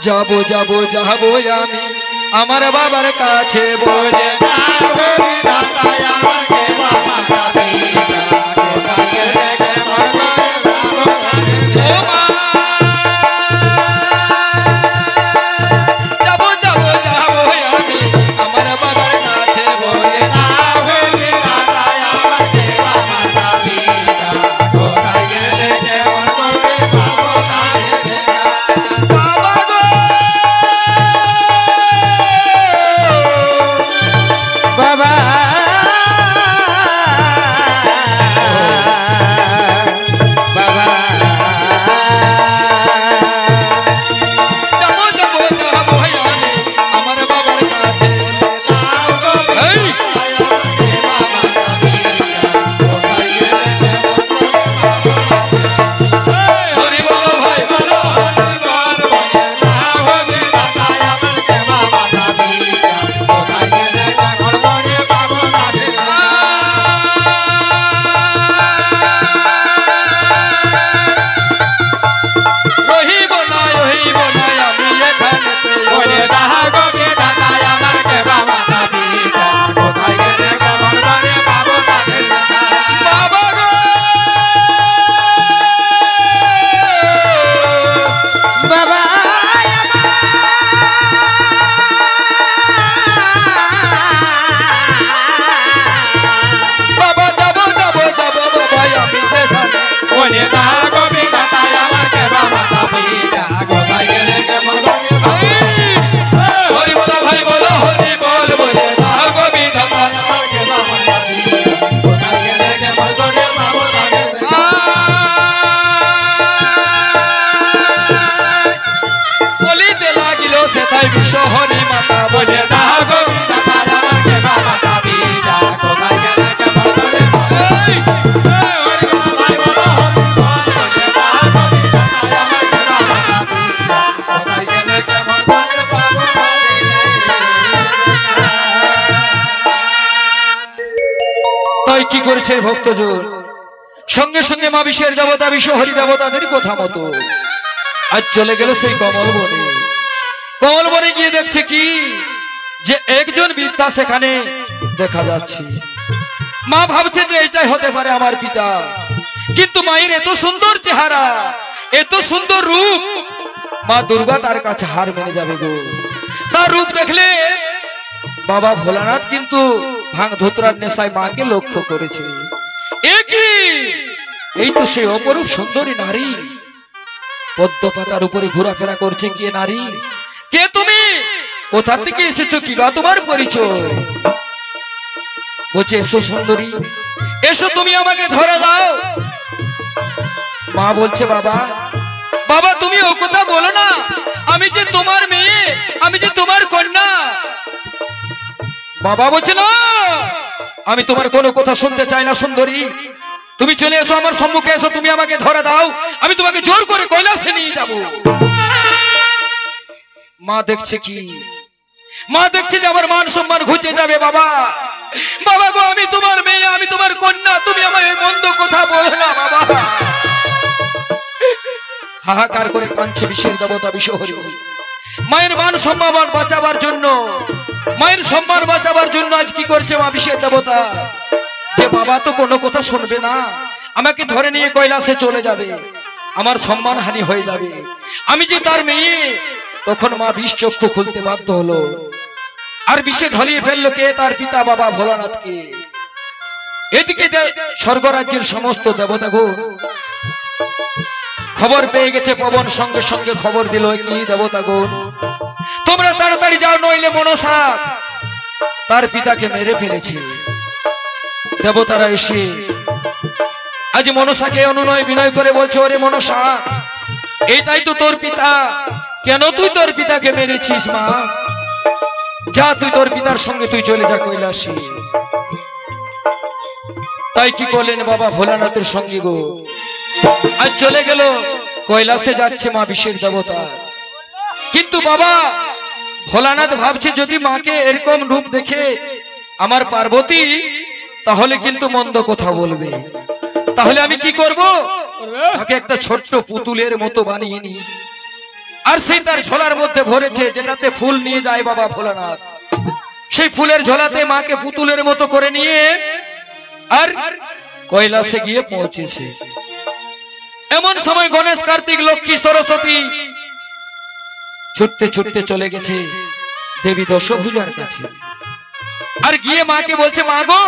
যাবো যাবো যাবো আমি আমার বাবার কাছে বলে শহরে মাতা বলে দাগো তাই কি করেছে ভক্তজন সঙ্গে সঙ্গে মা বিশ্বের দেবতা বিশ্ব হরি দেবতাদের কথা মতো আজ চলে গেল সেই কমল বনে। কমল বনে গিয়ে দেখছে কি যে একজন বৃদ্ধা সেখানে দেখা যাচ্ছে। মা ভাবছে যে এটাই হতে পারে আমার পিতা, কিন্তু মায়ের এত সুন্দর চেহারা এত সুন্দর রূপ মা দুর্গা তার কাছে হার মেনে যাবে গো। তার রূপ দেখলে বাবা ভোলানাথ কিন্তু ভাঙ ধোতরার নেশায় মাকে লক্ষ্য করেছে। এই তো সেই অপরূপ সুন্দরী নারী পদ্ম পাতার উপরে ঘোরাফেরা করছে। কে নারী? কে তুমি? কোথা থেকে এসেছো? কি বা তোমার পরিচয়? বলছে এসো সুন্দরী, এসো তুমি আমাকে ধরে দাও। মা বলছে বাবা বাবা তুমি ও কথা বলো না, আমি যে তোমার মেয়ে, আমি যে তোমার কন্যা। বাবা বলছে না, আমি তোমার কোনো কথা শুনতে চাই না সুন্দরী, তুমি চলে এসো আমার সম্মুখে এসো, তুমি আমাকে ধরে দাও, আমি তোমাকে জোর করে কৈলাসে নিয়ে যাব। মা দেখছে কি? মা দেখছে যে আমার মান সম্মান ঘুচে যাবে। বাবা বাবা গো আমি তোমার মেয়ে, আমি তোমার কন্যা, তুমি আমায় মন্দ কথা বলো না বাবা। হাহাকার করে কাঁদছে বিশ্বের দেবতা বিশ্বহরি। মায়ের মান সম্মান বাঁচাবার জন্য, মায়ের সম্মান বাঁচাবার জন্য আজ কি করছে মা বিশ্বের দেবতা? যে বাবা তো কোনো কথা শুনবে না, আমাকে ধরে নিয়ে কৈলাসে চলে যাবে, আমার সম্মান হানি হয়ে যাবে, আমি যে তার মেয়ে। তখন মা বিষ চক্ষু খুলতে বাধ্য হলো, আর বিষে ঢলিয়ে ফেললো কে? তার পিতা বাবা ভোলানাথকে। এদিকে স্বর্গরাজ্যের সমস্ত দেবতাগণ খবর পেয়ে গেছে। পবন সঙ্গে সঙ্গে খবর দিল, কি দেবতাগণ তোমরা তাড়াতাড়ি যাও, নইলে মনসা তার পিতাকে মেরে ফেলেছে। দেবতারা এসে আজ মনসাকে অনুনয় বিনয় করে বলছে, ওরে মনসা এটাই তো তোর পিতা, কেন তুই তোর পিতাকে মেরেছিস? মা যা, তুই তোর পিতার সঙ্গে তুই চলে যা কৈলাসে। তাই কি করলেন বাবা ভোলানাথের সঙ্গে গো, আজ চলে গেল কৈলাসে যাচ্ছে মা বিশ্বের দেবতা। কিন্তু বাবা ভোলানাথ ভাবছে যদি মাকে এরকম রূপ দেখে আমার পার্বতী, তাহলে কিন্তু মন্দ কথা বলবে। তাহলে আমি কি করব? তাকে একটা ছোট্ট পুতুলের মতো বানিয়ে নি, আর সেই তার ঝোলার মধ্যে ভরেছে, যেটাতে ফুল নিয়ে যায় বাবা ভোলানাথ। সেই ফুলের ঝোলাতে মাকে পুতুলের মতো করে নিয়ে আর কৈলাসে গিয়ে পৌঁছেছে। এমন সময় গণেশ, কার্তিক, লক্ষ্মী, সরস্বতী ছুটতে ছুটতে চলে গেছে দেবী দশভুজার কাছে। আর গিয়ে মাকে বলছে, মা গো,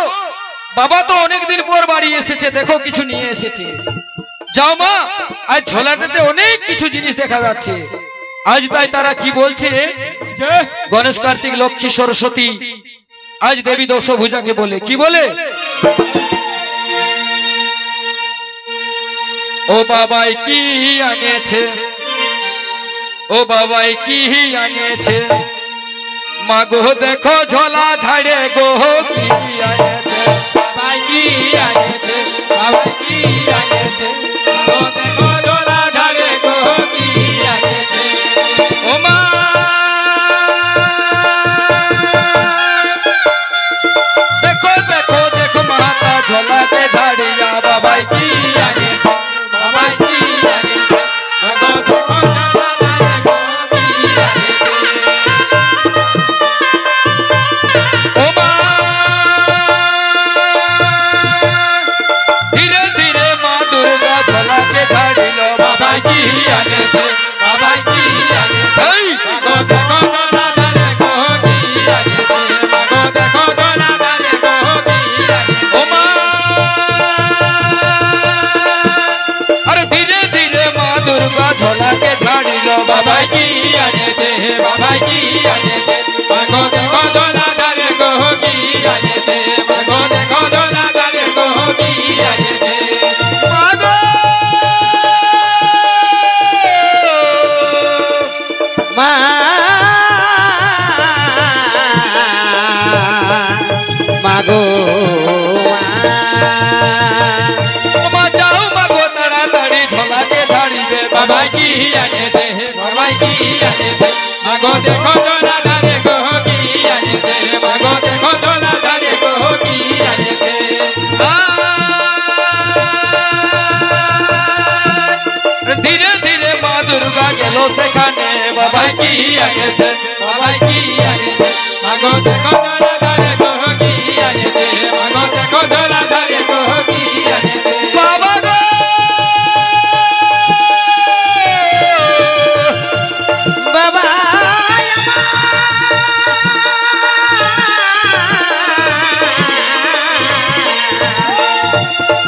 বাবা তো অনেকদিন পর বাড়ি এসেছে, দেখো কিছু নিয়ে এসেছে। যাও মা, আজ ঝোলাটাতে অনেক কিছু জিনিস দেখা যাচ্ছে। আজ তাই তারা কি বলছে, গণেশ, কার্তিক, লক্ষ্মী, সরস্বতী আজ দেবী দশভুজাকে বলে, কি বলে, ও বাবাই কি আনেছে, ও বাবাই কি আনেছে, মাগো দেখো ঝোলা ঝাড়ে গো কি আনেছে, বাবাই কি আনেছে, বাবাই কি আনেছে, ও দেখো ঝোলা ঝাড়ে গো কি আনেছে। ও মা দেখো দেখো দেখো মাতা ঝোলাকে ঝাড়িয়া, বাবাই কি আনেছে, বাবাই কি আনেছে, মাগো দেখো ঝোলা ঝাড়ে গো কি আনেছে। ও মা ধীরে ধীরে মা দুর্গা ঝোলাকে ঝাড়িল, বাবাই কি আনেছে, বাবাই কি আনেছে, এই! মাগো দেখো ঝোলা ঝাড়ে গো কি আনেছে, মাগো দেখো ঝোলা ঝাড়ে গো কি আনেছে। ও মা আরে ধীরে ধীরে মা দুর্গা ঝোলাকে ঝাড়িল, বাবাই কি আনেছে, বাবাই কি আনেছে, মাগো দেখো ঝোলা ঝাড়ে গো কি আনেছে, মাগো দেখো ঝোলা ঝাড়ে গো কি আনেছে। মাগো মা মাগো ও মা যাও মাগো তাড়াতাড়ি ঝোলাকে ঝাড়িবে, বাবাই কি আনেছে, বাবাই কি আনেছে, মাগো দেখো ঝোলা ঝাড়ে গো কি আনেছে, মাগো দেখো ঝোলা ঝাড়ে গো কি আনেছে। ধীরে ধীরে মা দুর্গা গেল সেখানে, বাবাই বাবাই কি আনেছে, বাবাই কি আনেছে, মাগো দেখো ঝোলা ঝাড়ে গো কি আনেছে, মাগো দেখো ঝোলা ঝাড়ে গো কি আনেছে। বাবা গো বাবা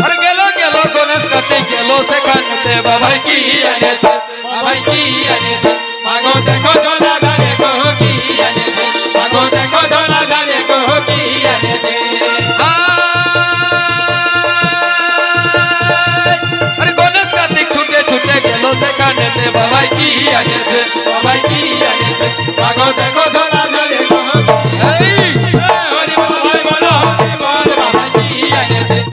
আর গেল গেল গণেশ, কার্তিক গেল সেখানে, বাবাই কি আনেছে, বাবাই কি আনেছে, মাগো দেখো ঝোলা ঝাড়ে গো কি আনেছে, মাগো দেখো ঝোলা ঝাড়ে গো কি আনেছে। আর গণেশ, কার্তিক ছুটে ছুটে গেল সেখানে, বাবাই বাবাই কি আনেছে, বাবাই কি আনেছে, মাগো দেখো ঝোলা